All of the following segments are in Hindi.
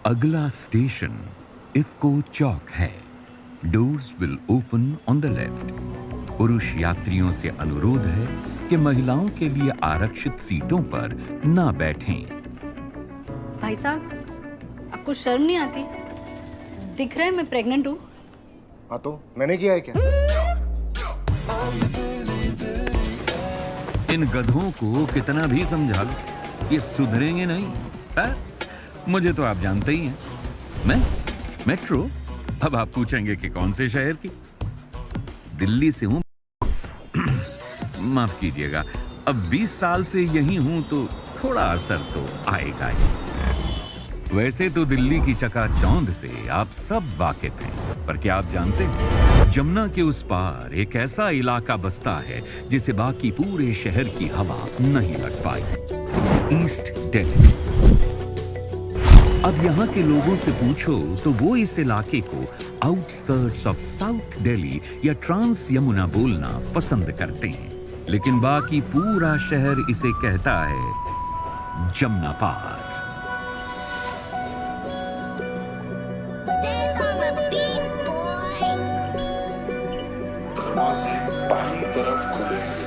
अगला स्टेशन इफ्को चौक है। Doors will open on the left. पुरुष यात्रियों से अनुरोध है कि महिलाओं के लिए आरक्षित सीटों पर ना बैठें। भाई साहब, आपको शर्म नहीं आती? दिख रहा है मैं प्रेग्नेंट हूँ। हाँ तो मैंने किया है क्या? इन गधों को कितना भी समझा लो, ये सुधरेंगे नहीं। मुझे तो आप जानते ही हैं, मैं मेट्रो। अब आप पूछेंगे कि कौन से शहर की? दिल्ली से हूं। माफ कीजिएगा, अब 20 साल से यही हूं तो थोड़ा असर तो आएगा ही। वैसे तो दिल्ली की चकाचौंध से आप सब वाकिफ हैं, पर क्या आप जानते हैं जमुना के उस पार एक ऐसा इलाका बसता है जिसे बाकी पूरे शहर की हवा नहीं लग पाई। ईस्ट दिल्ली। अब यहाँ के लोगों से पूछो तो वो इस इलाके को आउटस्कर्ट्स ऑफ साउथ दिल्ली या ट्रांस यमुना बोलना पसंद करते हैं, लेकिन बाकी पूरा शहर इसे कहता है जमुना पार।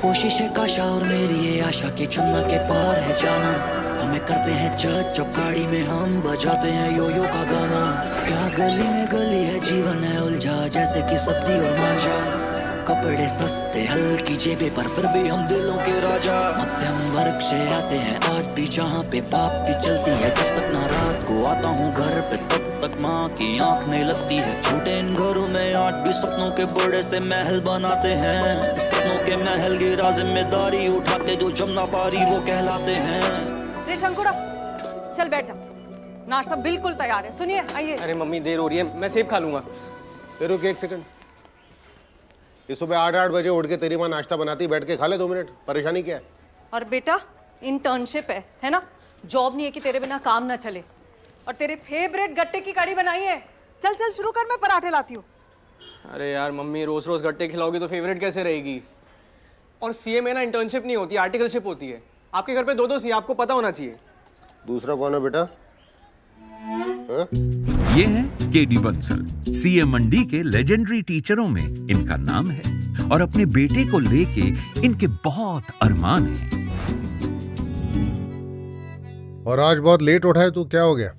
कोशिश है काशा और मेरी ये आशा के जमुना के पार है जाना। हमें करते हैं जज जब गाड़ी में हम बजाते हैं यो यो का गाना। क्या गली में गली है, जीवन है उलझा जैसे कि सब्जी और मांझा। कपड़े सस्ते हल्की जेबे पर फिर भी हम दिलों के राजा। मध्यम वर्ग से आते हैं आज भी जहाँ पे बाप की चलती है। जब तक ना रात को आता हूँ घर पे तब तक माँ की आँख नहीं लगती है। छोटे इन घरों में आज भी सपनों के बड़े से महल बनाते हैं। सपनों के महल की जिम्मेदारी उठाते जो जमुना पारी वो कहलाते हैं। रे शंकुरा, चल बैठ जा, नाश्ता बिल्कुल तैयार है। सुनिए, आइए। अरे मम्मी देर हो रही है, मैं सेब खा लूंगा। रुक एक सेकंड। ये सुबह 8-8 बजे उठ के तेरी माँ नाश्ता बनाती, बैठ के खा ले 2 मिनट। परेशानी क्या है? और बेटा इंटर्नशिप है ना? जॉब नहीं है कि तेरे बिना काम ना चले। और तेरे फेवरेट गट्टे की कढ़ी बनाई है। चल चल शुरू कर, मैं पराठे लाती हूँ। अरे यार मम्मी, रोज रोज गट्टे खिलाओगी तो फेवरेट कैसे रहेगी? और सीए में ना इंटर्नशिप नहीं होती, आर्टिकलशिप होती है। आपके घर पे 2-2 सीए, आपको पता होना चाहिए। दूसरा कौन है बेटा? ये हैं केडी बंसल, सीए मंडी के लेजेंडरी टीचरों में इनका नाम है और अपने बेटे को लेके इनके बहुत अरमान हैं। और आज बहुत लेट उठा है तू, क्या हो गया?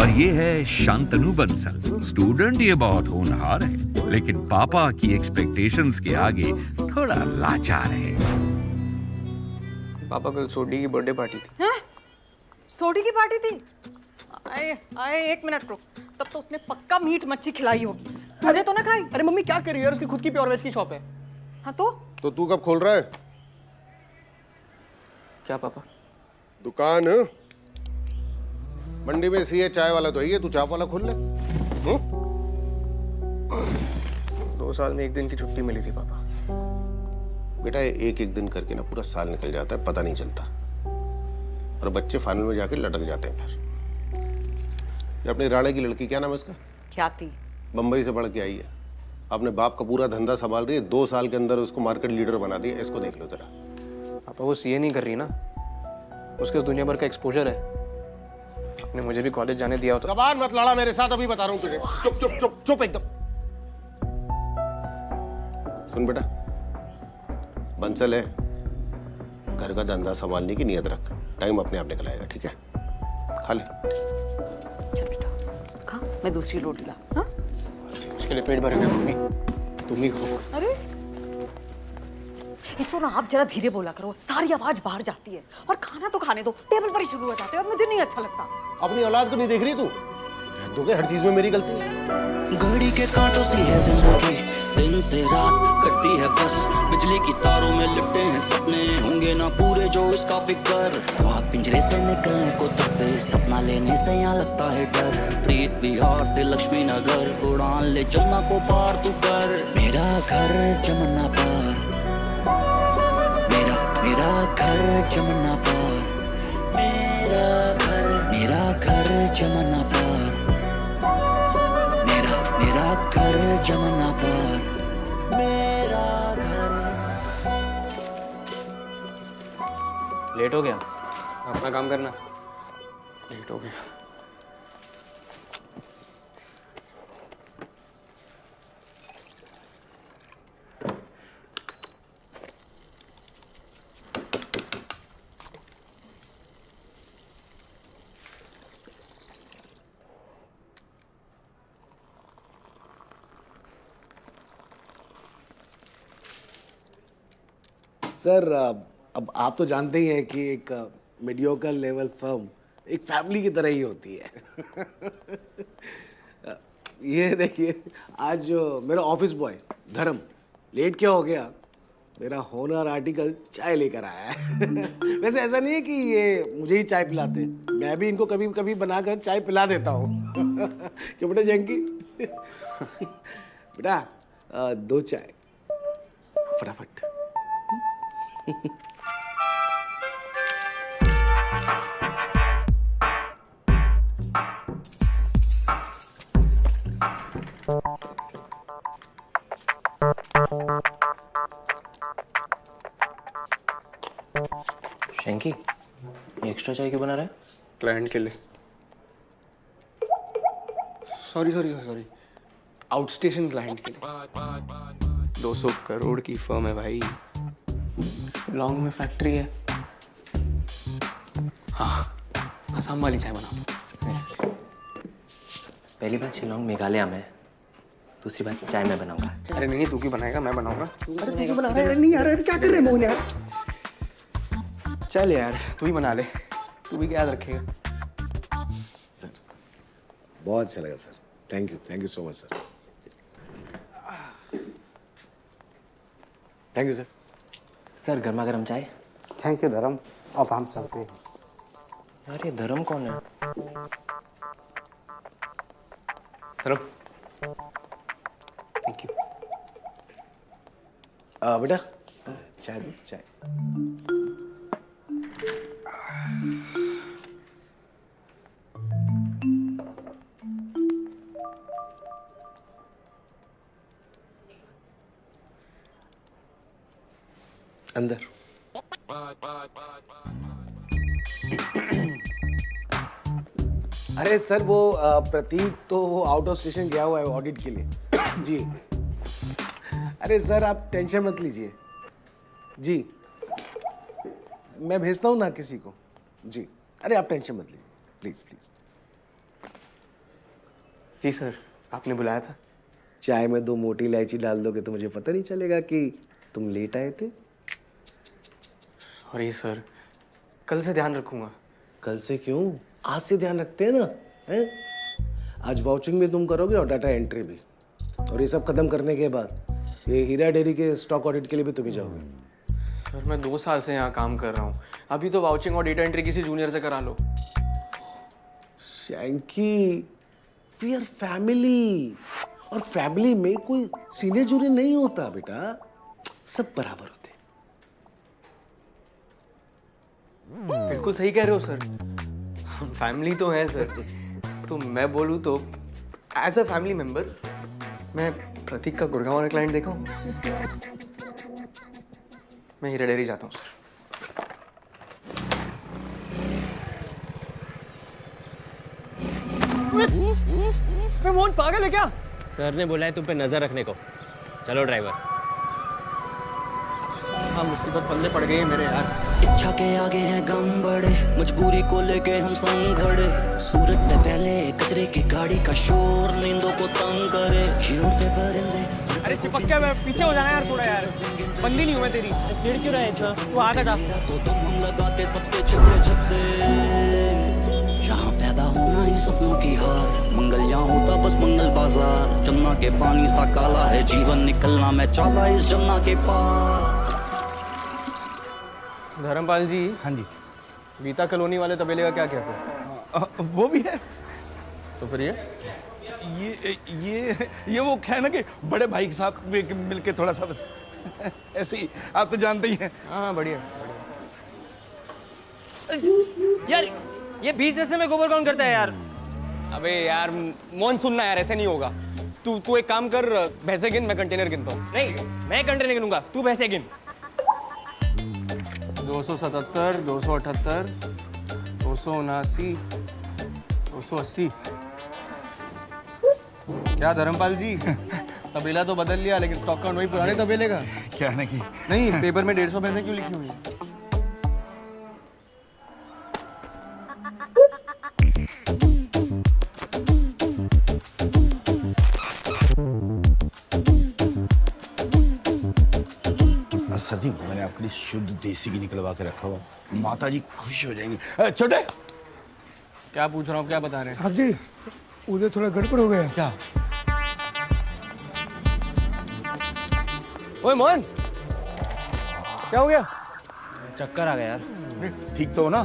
और ये है शांतनु बंसल, स्टूडेंट। ये बहुत होनहार है, लेकिन पापा की एक्सपेक्टेशंस के आगे थोड़ा लाचार है। पापा कल सोडी की बर्थडे पार्टी थी। हैं? सोडी की पार्टी थी? आए आए, 1 मिनट रुक। तब तो उसने पक्का मीट मच्छी खिलाई होगी। तूने तो ना खाई? अरे मम्मी क्या कर रही है यार, उसकी खुद की प्योर वेज की शॉप है। हाँ तो तू कब खोल रहा है क्या पापा? दुकान? मंडी में सीए चाय वाला तो है, तू चाप वाला खोल ले। 2 साल में 1 दिन की छुट्टी मिली थी पापा। बेटा एक एक दिन करके ना पूरा साल निकल जाता है, पता नहीं चलता। और बच्चे फाइनल में जाके लटक जाते हैं फिर। ये अपनी राणे की लड़की, क्या नाम है इसका? ख्याति। बंबई से पढ़ के आई है, अपने बाप का पूरा धंधा संभाल रही है। 2 साल के अंदर उसको मार्केट लीडर बना दिया। इसको देख लो जरा। पापा वो सीए नहीं कर रही ना, उसके उस दुनिया भर का एक्सपोजर है। आपने मुझे भी कॉलेज जाने दिया होता। जबान मत लड़ा मेरे साथ, अभी बता रहा हूँ तुझे। चुप चुप चुप चुप एकदम। सुन बेटा, बंसल है, घर का धंधा संभालने की नियत रख। टाइम अपने आप निकल आएगा, ठीक है? खा ले। चल बेटा खा, मैं दूसरी रोटी ला। हाँ? उसके लिए पेट भर गया मम्मी, तुम ही खाओ। अरे एक तो ना आप जरा धीरे बोला करो, सारी आवाज बाहर जाती है। और खाना तो खाने दो, टेबल पर ही शुरू हो जाते हैं और मुझे नहीं अच्छा लगता। अपनी औलाद को नहीं देख रही तू? रह दोगे, हर चीज में मेरी गलती है। घड़ी के कांटों सी है जिंदगी, दिन से रात कटती है बस। बिजली की तारों में लिपटे हैं सपने, होंगे ना पूरे जो इसका फिक्र। ख्वाब पिंजरे से निकलने को तरसे, सपना लेने से यहाँ लगता है डर। प्रीत बिहार से लक्ष्मी नगर, उड़ान ले जमुना को पार तू कर। मेरा घर जमुना पार, मेरा घर जमुना पार, मेरा घर जमुना पार, मेरा घर जमुना पार, मेरा घर। लेट हो गया, अपना काम करना। लेट हो गया। सर अब आप तो जानते ही हैं कि एक मीडियोकर लेवल फर्म एक फैमिली की तरह ही होती है। ये देखिए, आज जो मेरा ऑफिस बॉय धर्म लेट क्या हो गया, मेरा होनर आर्टिकल चाय लेकर आया है। वैसे ऐसा नहीं है कि ये मुझे ही चाय पिलाते, मैं भी इनको कभी कभी बनाकर चाय पिला देता हूँ। क्यों बेटा जैंकी? बेटा 2 चाय फटाफट। शैंकी, ये एक्स्ट्रा चाय क्यों बना रहा है? क्लाइंट के लिए। सॉरी आउटस्टेशन क्लाइंट के लिए। 200 करोड़ की फर्म है भाई, लॉन्ग में फैक्ट्री है। हाँ, असम वाली चाय बना। पहली बात शिलोंग मेघालय में, दूसरी बात चाय मैं बनाऊंगा। अरे नहीं तू क्यों बनाएगा, मैं बनाऊंगा। नहीं यार, क्या कर रहे हैं मोहन यार? चल यार तू ही बना ले, तू भी क्या याद रखेगा। सर बहुत अच्छा लगा sir, thank you so much sir. Thank you sir. Sir गर्मा गर्म चाय। थैंक यू धर्म, अब हम चलते हैं। यार ये धर्म कौन है? धर्म थैंक यू। बेटा चाय दो, चाय। अंदर। अरे सर वो प्रतीक तो वो आउट ऑफ स्टेशन गया हुआ है ऑडिट के लिए। जी अरे सर आप टेंशन मत लीजिए जी, मैं भेजता हूँ ना किसी को जी। अरे आप टेंशन मत लीजिए प्लीज प्लीज। जी सर, आपने बुलाया था। चाय में 2 मोटी इलायची डाल दोगे तो मुझे पता नहीं चलेगा कि तुम लेट आए थे। सॉरी सर, कल से ध्यान रखूंगा। कल से क्यों, आज से ध्यान रखते हैं ना, हैं? आज वाउचिंग भी तुम करोगे और डाटा एंट्री भी, और ये सब खत्म करने के बाद ये हीरा डेयरी के स्टॉक ऑडिट के लिए भी तुम ही जाओगे। सर मैं 2 साल से यहाँ काम कर रहा हूँ, अभी तो वाउचिंग और डेटा एंट्री किसी जूनियर से करा लो। शैंकी, वी आर फैमिली, और फैमिली में कोई सीनियर जूनियर नहीं होता बेटा, सब बराबर होते। बिल्कुल सही कह रहे हो सर, फैमिली तो है सर। तो मैं बोलूँ तो एज अ फैमिली मेंबर मैं प्रतीक का गुड़गांव वाला क्लाइंट देखा हूँ। मैं हीरा डेयरी जाता हूँ सर। मैं मोहन पागल है क्या? सर ने बोला है तुम पे नजर रखने को। चलो ड्राइवर। हाँ मुसीबत पल्ले पड़ गई है मेरे यार। इच्छा के आगे हैं गम बड़े, मजबूरी को लेके हम संग खड़े। सूरज से पहले कचरे की गाड़ी का शोर नींदों को तंग करे। चिड़ते परिंदे। अरे चिपक क्या, मैं पीछे हो जाना यार थोड़ा यार, बंदी नहीं हूँ मैं तेरी। चिड़ क्यों रहे हैं? तू हाथ हटा। तो तुम हम लगाते सबसे छिपे छिपते। यहाँ पैदा होना ही सपनों की हार, मंगल यहाँ होता बस मंगल बाजार। जमुना के पानी सा काला है जीवन, निकलना मैं चाहता इस जमुना के पार। धर्मपाल जी। हाँ जी। गीता कॉलोनी वाले तबेले का क्या क्या फिर? वो भी है। तो फिर ये वो क्या है ना कि बड़े भाई के साथ मिलके थोड़ा सा बस ऐसे ही, आप तो जानते ही हैं। हाँ बढ़िया। यार ये 20 जैसे में गोबर कौन करता है यार? अबे यार मोहन सुनना यार, ऐसे नहीं होगा। तू एक काम कर, भैंसे गिन, मैं कंटेनर गिनता हूँ। नहीं मैं कंटेनर गिनूंगा, तू भैंसे गिन। 277, 278, 279, 280। क्या धर्मपाल जी, तबेला तो बदल लिया लेकिन स्टॉक काउंट वही पुराने तबेले का। क्या नहीं नहीं, पेपर में 150 भैंसे क्यों लिखी हुई है? असल जी मैंने आपके लिए शुद्ध देसी घी निकलवा के रखा हुआ, माता जी खुश हो जाएंगी। छोटे क्या पूछ रहा हूँ, क्या बता रहे हैं? साहब जी उधर थोड़ा गड़बड़ हो गया। क्या? ओए मोहन, क्या हो गया? चक्कर आ गया यार। ठीक तो हो ना?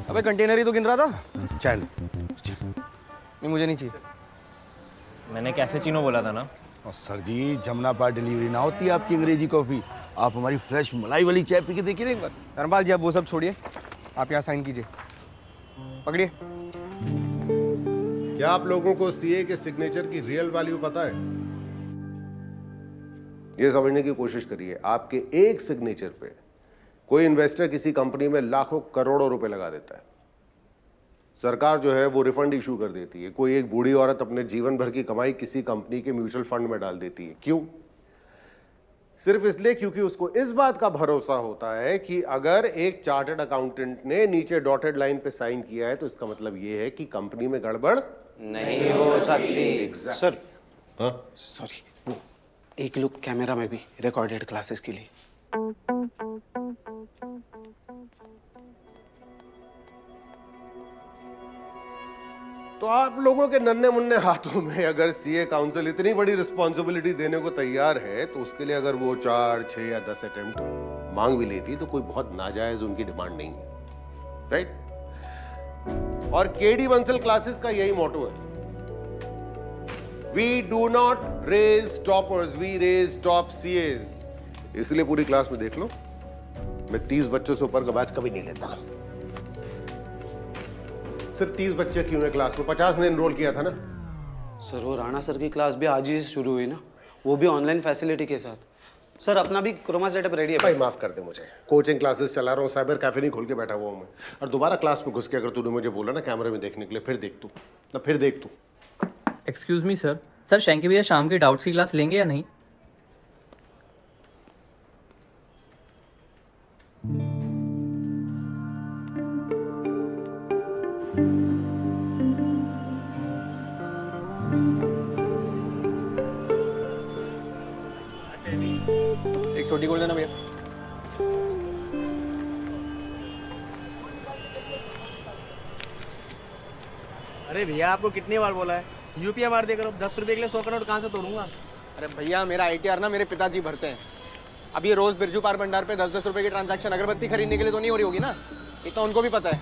अबे कंटेनर ही तो गिन रहा था। चल नहीं, मुझे नहीं चाहिए। मैंने कैफेचिनो बोला था ना। और सर जी जमुना पार डिलीवरी ना होती है आपकी अंग्रेजी कॉफी, आप हमारी फ्रेश मलाई वाली चाय पी के देखिए ना एक बार। धर्मपाल जी, अब वो सब छोड़िए, आप यहाँ साइन कीजिए। पकड़िए। क्या आप लोगों को सीए के सिग्नेचर की रियल वैल्यू पता है? ये समझने की कोशिश करिए, आपके एक सिग्नेचर पे कोई इन्वेस्टर किसी कंपनी में लाखों करोड़ों रुपए लगा देता है। सरकार जो है वो रिफंड इशू कर देती है। कोई एक बूढ़ी औरत अपने जीवन भर की कमाई किसी कंपनी के म्यूचुअल फंड में डाल देती है। क्यों? सिर्फ इसलिए क्योंकि उसको इस बात का भरोसा होता है कि अगर एक चार्टर्ड अकाउंटेंट ने नीचे डॉटेड लाइन पे साइन किया है तो इसका मतलब ये है कि कंपनी में गड़बड़ नहीं हो सकती। सर हाँ? सॉरी, एक लुक कैमरा में भी रिकॉर्डेड क्लासेस के लिए। तो आप लोगों के नन्हे मुन्ने हाथों में अगर सीए काउंसिल इतनी बड़ी रिस्पॉन्सिबिलिटी देने को तैयार है तो उसके लिए अगर वो 4, 6 या 10 अटेम्प्ट मांग भी लेती तो कोई बहुत नाजायज उनकी डिमांड नहीं है, राइट? और केडी बंसल क्लासेस का यही मोटो है, we do not raise toppers, we raise top CS. इसलिए पूरी क्लास में देख लो, मैं 30 बच्चों से ऊपर का बैच कभी नहीं लेता। सिर्फ 30 बच्चे क्यों है क्लास में? 50 ने एनरोल किया था ना। सर वो राणा सर की क्लास भी आज ही से शुरू हुई ना, वो भी ऑनलाइन फैसिलिटी के साथ। सर अपना भी क्रोमा सेटअप रेडी है। भाई माफ कर दे मुझे, कोचिंग क्लासेस चला रहा हूँ, साइबर कैफे नहीं खोल के बैठा हुआ हूँ मैं। और दोबारा क्लास में घुस के अगर तूने मुझे बोला ना कैमरे में देखने के लिए, फिर देख तू। एक्सक्यूज मी सर, शैंकी भैया शाम की डाउट्स की क्लास लेंगे या नहीं? एक छोटी गोल देना भैया। अरे भैया आपको कितनी बार बोला है, यूपीआई मार दिया करो। 10 रुपए के लिए 100 करोड़ कहाँ से तोड़ूंगा? अरे भैया मेरा ITR ना मेरे पिताजी भरते हैं। अब ये रोज बिरजू पार भंडार पे 10-10 रुपए की ट्रांजैक्शन अगरबत्ती खरीदने के लिए तो नहीं हो रही होगी ना, ये तो उनको भी पता है।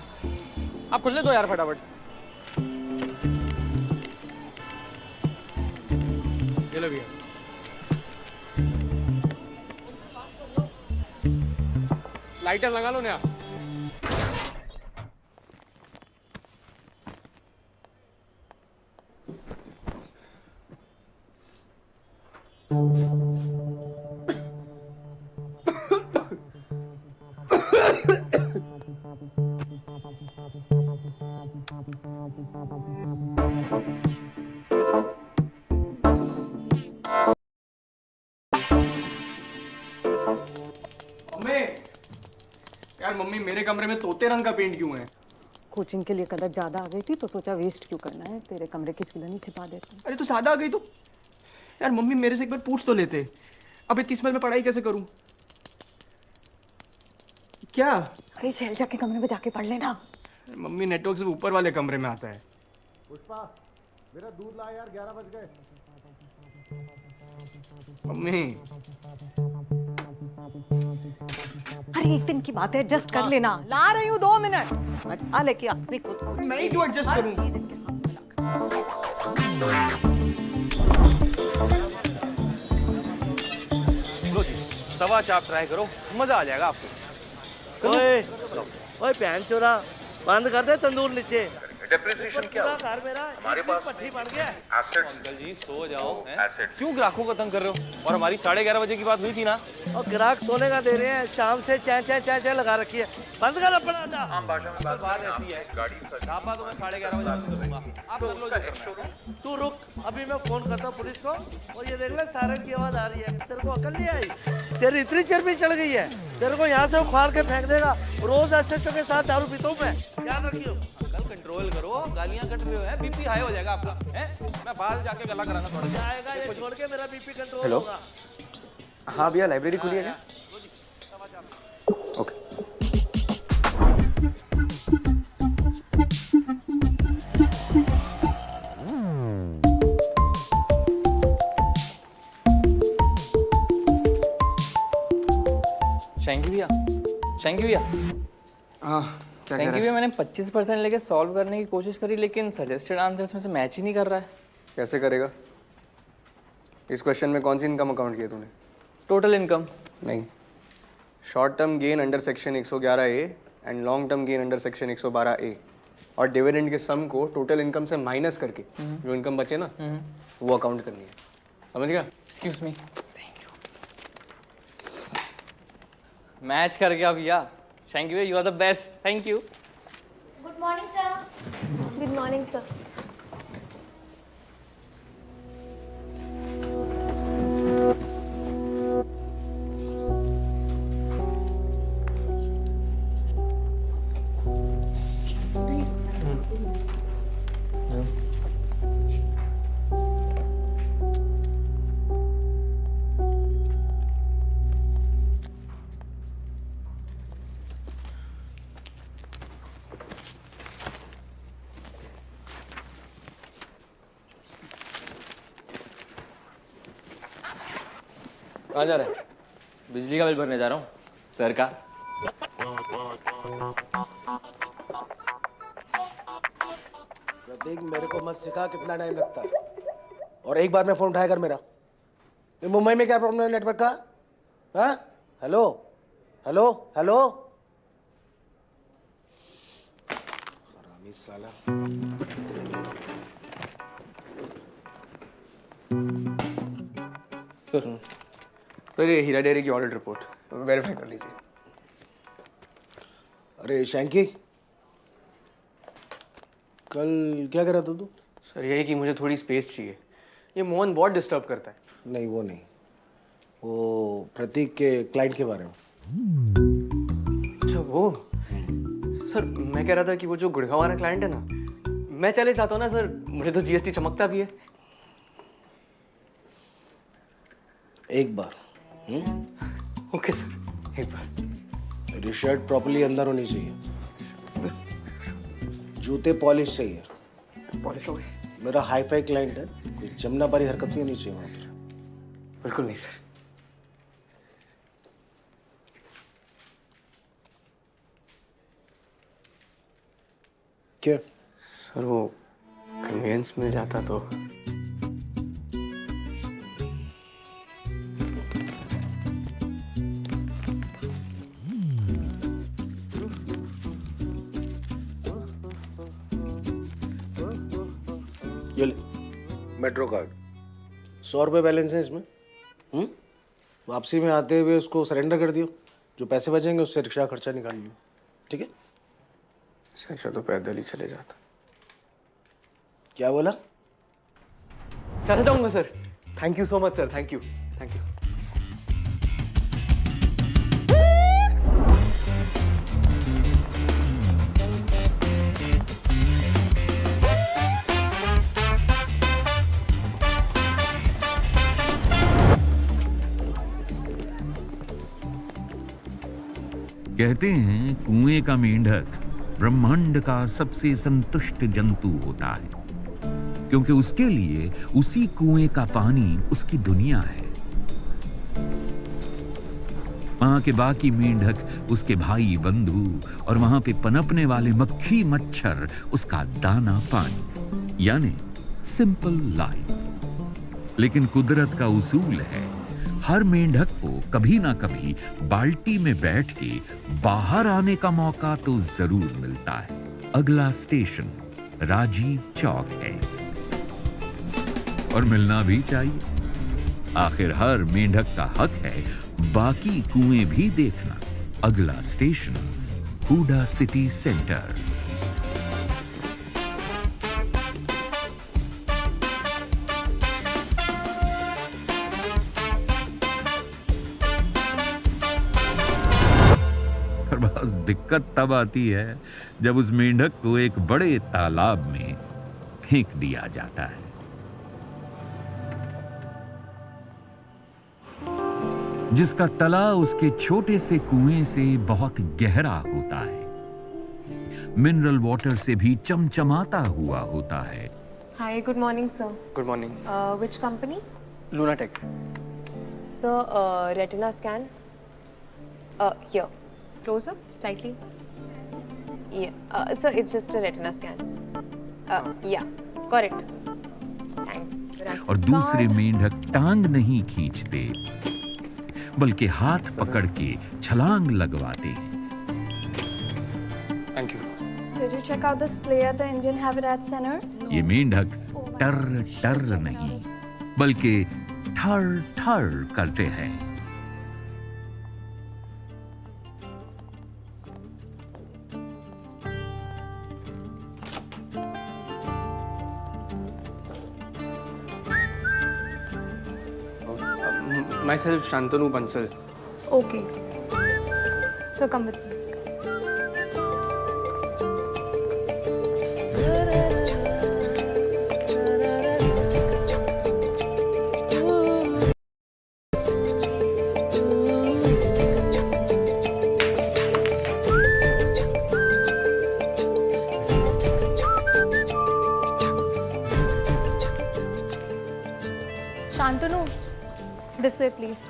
आप खुलने दो यार फटाफट। ये लो भैया। लाइटर लगा लो ना। यार मम्मी, मेरे कमरे में तोते रंग का पेंट क्यों है? कोचिंग के लिए कदर ज्यादा आ गई थी तो सोचा वेस्ट क्यों करना है, तेरे कमरे की सिलन ही छिपा देता हूँ। अरे तो ज्यादा आ गई तो यार मम्मी मेरे से एक बार पूछ तो लेते। अब इतनी स्मेल में पढ़ाई कैसे करूं? क्या? अरे शैल जाके कमरे में जाके पढ़ लेना। मम्मी नेटवर्क से ऊपर वाले कमरे में आता है। पुष्पा मेरा दूध ला यार, 11 बज गए। मम्मी अरे एक दिन की बात है, एडजस्ट कर लेना। ला रही हूँ 2 मिनट। मजा लेके अपनी खुद को मैं ही क्यों एडजस्ट करूं? चीज इनके हाथ में लो जी, तवा चाप ट्राई करो, मजा आ जाएगा आपको। ओए ओए बहन चोरा, बंद कर दे तंदूर नीचे। डेप्रिसिएशन क्या पूरा घर मेरा हमारे पास पट्टी बन गया। अंकल जी सो जाओ। क्यों ग्राहकों को तंग कर रहे हो? और हमारी 11:30 बजे की बात हुई थी ना। और ग्राहक सोने का दे रहे हैं, शाम से चाय लगा रखी है। बंद कर अपना अड्डा। आम भाषा में बात ऐसी है, गाड़ी ढाबा तो मैं 11:30 बजे बंद कर दूंगा। आप लोग लो जो। तू रुक, अभी मैं फोन करता हूँ पुलिस को। और ये देख ले सायरन की आवाज आ रही है। तेरे को अकल नहीं आई? तेरी इतनी चर्बी चढ़ गई है, तेरे को यहाँ से उखाड़ के फेंक देगा। रोज अच्छे के साथ दारू पीता हूँ मैं, याद रखियो। कंट्रोल करो, गालियां कट रहे हो है, बीपी हाई हो जाएगा आपका है। मैं बाहर जाके गला कराना पड़ेगा। आएगा ये छोड़ के मेरा बीपी कंट्रोल हेलो होगा। हाँ भैया, लाइब्रेरी खुली है क्या? शैंकी भैया, शैंकी भैया, हाँ क्या कह शैंकी रहा है? भैया, मैंने 25% लेके सॉल्व करने की कोशिश करी, लेकिन सजेस्टेड आंसर्स में से मैच ही नहीं कर रहा है। कैसे करेगा? इस क्वेश्चन में कौन सी इनकम अकाउंट किया तूने? Total income. नहीं, short term gain under section 111A and long term gain under section 112A और डिविडेंड के सम को टोटल इनकम से माइनस करके जो इनकम बचे ना वो अकाउंट करनी है। समझ गया? Excuse me, thank you. Match कर गया भैया। शैंकी भैया, you are the best, thank you. Good morning sir. Good morning sir. कहाँ जा रहा है? बिजली का बिल भरने जा रहा हूँ सर का। प्रतीक, मेरे को मत सिखा कितना टाइम लगता है। और एक बार में फोन उठाया कर मेरा। ये मुंबई में क्या प्रॉब्लम है नेटवर्क का? हाँ, हेलो हेलो हेलो। हरामी साला। सर ये हीरा डेयरी की ऑडिट रिपोर्ट वेरीफाई कर लीजिए। अरे शैंकी, कल क्या कर रहा था तू? सर यही कि मुझे थोड़ी स्पेस चाहिए। ये मोहन बहुत डिस्टर्ब करता है। नहीं वो नहीं, वो प्रतीक के क्लाइंट के बारे में। अच्छा वो। सर मैं कह रहा था कि वो जो गुड़गांव वाला क्लाइंट है ना, मैं चले जाता हूँ ना सर, मुझे तो जीएसटी चमकता भी है। एक बार। ओके सर, एक बार। मेरी शर्ट प्रॉपर्ली अंदर होनी चाहिए, जूते पॉलिश चाहिए। पॉलिश हो गई। मेरा हाई फाई क्लाइंट है, कोई जमना पारी हरकत नहीं होनी चाहिए वहाँ पर। बिल्कुल नहीं सर। क्या? सर वो कन्वेंस मिल जाता तो। ये ले, मेट्रो कार्ड। 100 रुपये बैलेंस है इसमें। वापसी में आते हुए उसको सरेंडर कर दियो। जो पैसे बचेंगे उससे रिक्शा खर्चा निकाल लियो, ठीक है? अच्छा तो पैदल ही चले जाता। क्या बोला? चला जाऊंगा sir. Thank you so much sir, thank you thank you. कहते हैं कुएं का मेंढक ब्रह्मांड का सबसे संतुष्ट जंतु होता है, क्योंकि उसके लिए उसी कुएं का पानी उसकी दुनिया है। वहां के बाकी मेंढक उसके भाई बंधु और वहां पे पनपने वाले मक्खी मच्छर उसका दाना पानी, यानी सिंपल लाइफ। लेकिन कुदरत का उसूल है, हर मेंढक को कभी ना कभी बाल्टी में बैठ के बाहर आने का मौका तो जरूर मिलता है। अगला स्टेशन राजीव चौक है और मिलना भी चाहिए। आखिर हर मेंढक का हक है बाकी कुएं भी देखना। अगला स्टेशन हुडा सिटी सेंटर। बस दिक्कत तब आती है जब उस मेंढक को एक बड़े तालाब में फेंक दिया जाता है। जिसका तला उसके छोटे से कुएं से बहुत गहरा होता है। मिनरल वाटर से भी चमचमाता हुआ होता है। Hi, good morning, sir. Good morning. Which company? लूनाटेक। Sir, retina scan. Here. Closer, slightly. Yeah. Sir, it's just a retina scan. Yeah, correct. Thanks. और दूसरे मेंढक टांग नहीं खींचते बल्कि हाथ पकड़ के छलांग लगवाते हैं। Thank you. Did you check out this play at the Indian Habitat Center? ये मेंढक टर टर नहीं बल्कि ठर ठर करते हैं। My self Shantanu Bansal. Okay. So come with me. Shantanu, this way, please.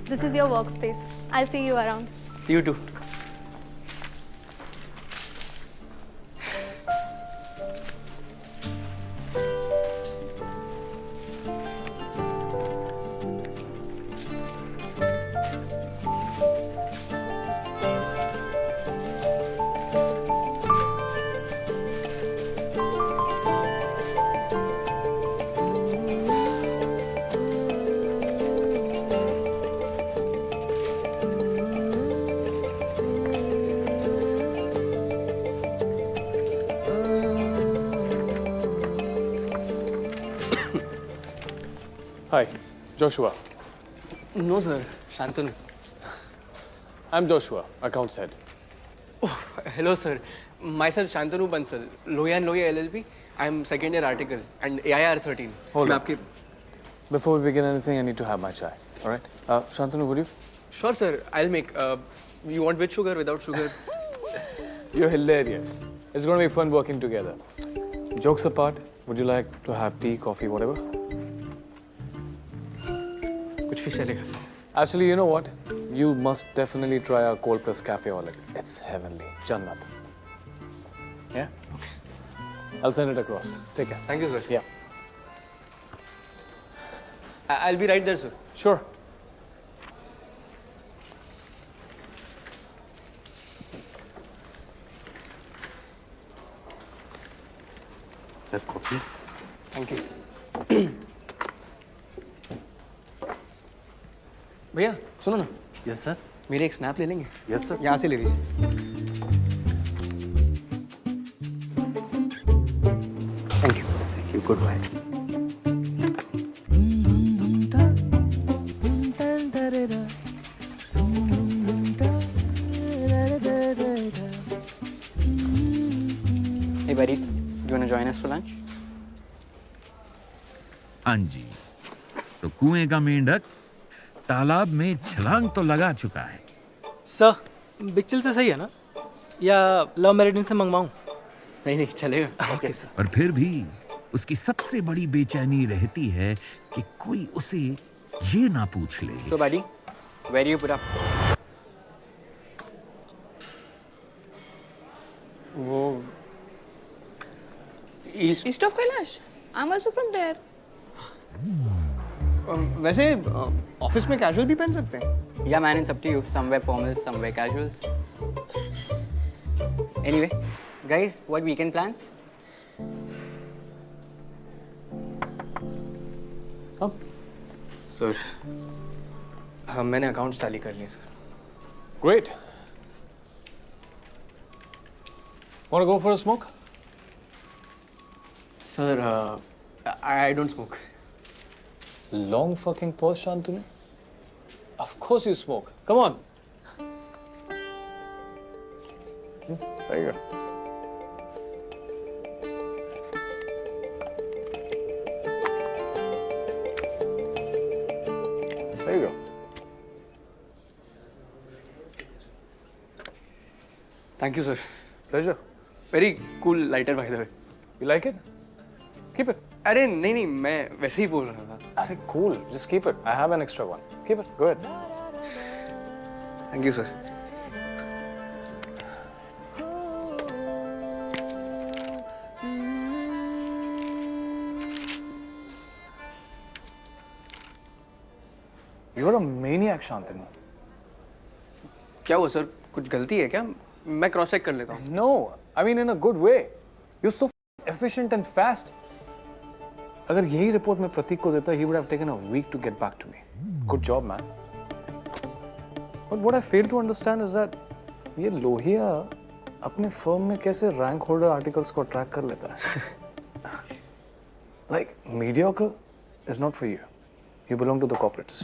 This is your workspace. I'll see you around. See you too. Hi, Joshua. No sir, Shantanu. I'm Joshua, accounts head. Oh, hello sir. Myself Shantanu Bansal, Loya and Loya LLP. I'm second year article and AIR 13. Hold मैं on. आपके Before we begin anything, I need to have my chai. All right? Shantanu, would you? Sure sir, I'll make. You want with sugar, without sugar? You're hilarious. It's going to be fun working together. Jokes apart, would you like to have tea, coffee, whatever? कुछ भी चलेगा sir. Actually, you know what? You must definitely try our cold press cafe olive. It's heavenly. Jannat. Yeah? I'll send it across. Take care. Thank you sir. Yeah. I'll be right there sir. Sure. Sir, coffee? Thank you. भैया सुनो ना। Yes, sir. मेरे एक स्नैप ले लेंगे? Yes, sir. यहाँ से ले लीजिए। Thank you. Thank you. Goodbye. Hey buddy, you wanna join us for lunch? हाँ जी, तो कुएं का मेंढक तालाब में छलांग तो लगा चुका है। सर, बिक्चल से सही है ना? या लव मैरिड से मंगवाऊं? नहीं नहीं चलेगा। Okay sir. और फिर भी उसकी सबसे बड़ी बेचैनी रहती है कि कोई उसे ये ना पूछ ले। So buddy, where do you put up? वो East of Kailash. I'm also from there. वैसे ऑफिस में कैजुअल भी पहन सकते हैं? Yeah, man, it's up to you. Some wear formals, some wear casuals. Anyway, guys, what weekend plans? Sir, मैंने अकाउंट्स टैली कर लिए sir. Great. Want to go for a smoke? Sir, I don't smoke. Long fucking pause, Shantanu. Of course you smoke. Come on. There you go. There you go. Thank you, sir. Pleasure. Very cool lighter, by the way. You like it? Keep it. अरे नहीं नहीं, मैं वैसे ही बोल रहा था. अरे cool. Just keep it. I have an extra one. Keep it. Go ahead. Thank you, sir. You're a maniac, Shantanu. क्या हुआ सर? कुछ गलती है क्या? मैं क्रॉस चेक कर लेता हूँ. No, I mean in a good way. You're so efficient and fast. अगर यही रिपोर्ट मैं प्रतीक को देता, he would have taken a week to get back to me. Good job, man. But what I fail to understand is that ये लोहिया अपने फर्म में कैसे रैंक होल्डर आर्टिकल्स को ट्रैक कर लेता है? Like mediocre is not for you. You belong to the corporates.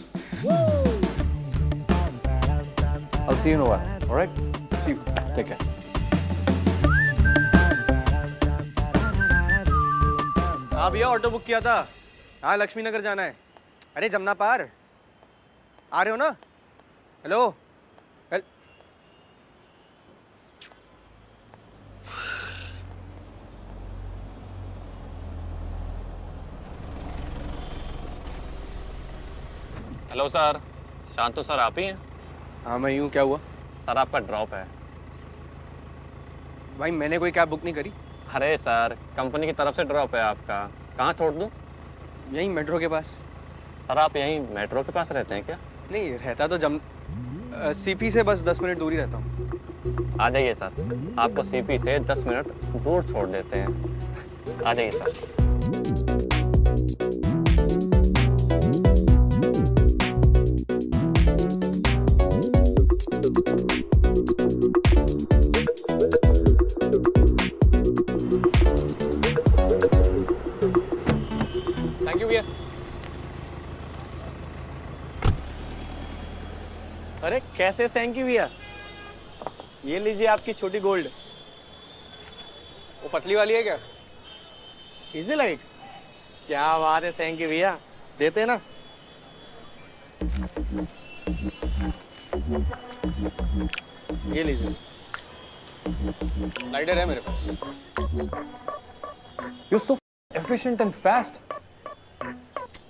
I'll see you in a while. All right? See you. Take care. हाँ भैया, ऑटो बुक किया था. हाँ, लक्ष्मी नगर जाना है. अरे जमुना पार आ रहे हो ना? हेलो. हेलो सर, शांतु सर आप ही हैं? हाँ मैं यूँ. क्या हुआ? सर आपका ड्रॉप है. भाई मैंने कोई कैब बुक नहीं करी. अरे सर, कंपनी की तरफ से ड्रॉप है आपका. कहाँ छोड़ दूँ? यहीं मेट्रो के पास. सर आप यहीं मेट्रो के पास रहते हैं क्या? नहीं रहता तो सीपी से बस 10 मिनट दूर ही रहता हूँ. आ जाइए सर, आपको सीपी से 10 मिनट दूर छोड़ देते हैं. आ जाइए सर. थैंक यू भैया. अरे कैसे थैंक यू भैया? ये लीजिए आपकी छोटी गोल्ड. वो पतली वाली है क्या? Easy like. क्या बात है थैंक यू भैया, देते ना. ये लीजिए. लाइटर है मेरे पास. You're so efficient and fast.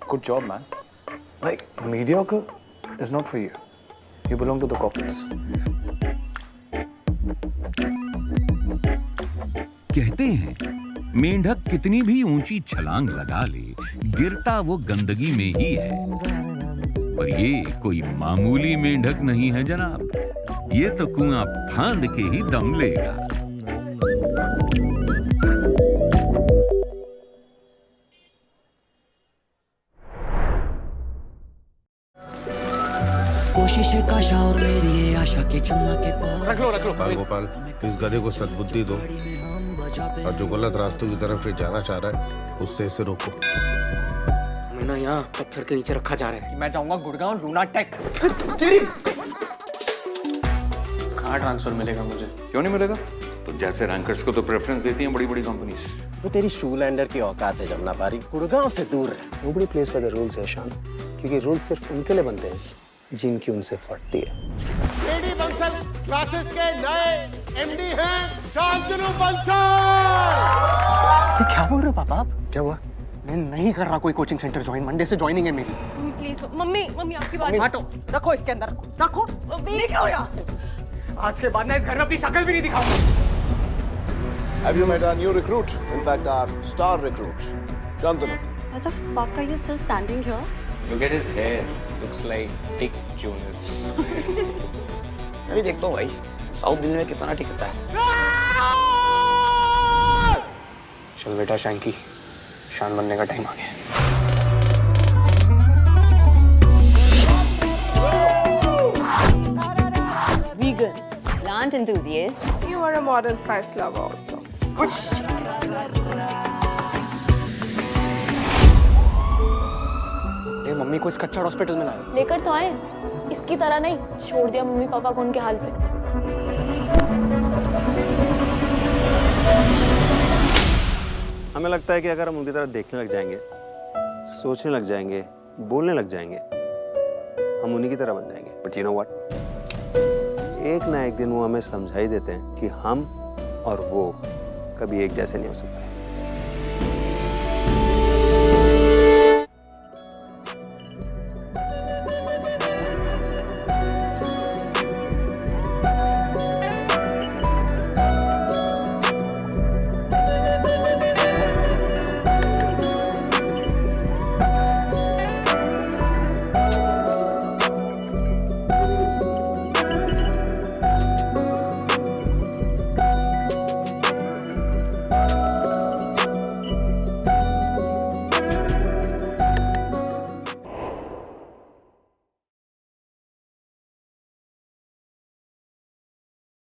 Good job, man. Like, mediocre is not for you. You belong to the corporates. कहते हैं मेंढक कितनी भी ऊंची छलांग लगा ले, गिरता वो गंदगी में ही है. पर ये कोई मामूली मेंढक नहीं है जनाब. ये तो कुआं फांद के ही दम लेगा. कोशिश काशा और मेरी ये आशा के चुम्मा के पार. रख लो. गोपाल, इस गधे को सद्बुद्धि दो और जो गलत रास्तों की तरफ जाना चाह रहा है उससे इसे रोको. मैं ना यहाँ पत्थर के नीचे रखा जा रहा है. मैं जाऊंगा गुड़गांव लूनाटेक. कहाँ ट्रांसफर मिलेगा मुझे? क्यों नहीं मिलेगा? तो जैसे रैंकर्स को तो प्रेफरेंस देती हैं बड़ी बड़ी कंपनीज. वो तेरी शू लैंडर की औकात है जमुना पारी. गुड़गांव से दूर रहे. Nobody place by the rules है शान, क्योंकि रूल्स सिर्फ उनके लिए बनते हैं जिनकी उनसे फटती है. केडी बंसल क्लासेस के नए एमडी हैं शांतनु बंसल. क्या बोल रहे हो पापा आप? क्या हुआ? मैं नहीं कर रहा कोई कोचिंग सेंटर ज्वाइन. मंडे से ज्वाइनिंग है मेरी. प्लीज मम्मी आपकी बात. हटो, रखो इसके अंदर, रखो. निकलो यहाँ से. आज के बाद ना इस घर में अपनी शक्ल भी नहीं दिखाऊंगा. Have you met our new recruit? In fact, our star recruit, Shantanu. Why the fuck are you still standing here? Look at his hair. Looks like Dick Jonas. मैं भी देखता हूँ भाई, साउथ दिल्ली में कितना टिकता है. चल बेटा शैंकी, शान बनने का टाइम आ गया. Vegan, plant enthusiast. You are a modern spice lover also. ये मम्मी को इस कच्चा हॉस्पिटल में लाया. लेकर तो आए, इसकी तरह नहीं छोड़ दिया मम्मी पापा को उनके हाल पे. हमें लगता है कि अगर हम उनकी तरफ देखने लग जाएंगे, सोचने लग जाएंगे, बोलने लग जाएंगे, हम उन्हीं की तरह बन जाएंगे। बट यू नो व्हाट, एक ना एक दिन वो हमें समझा ही देते हैं कि हम और वो कभी एक जैसे नहीं हो सकते।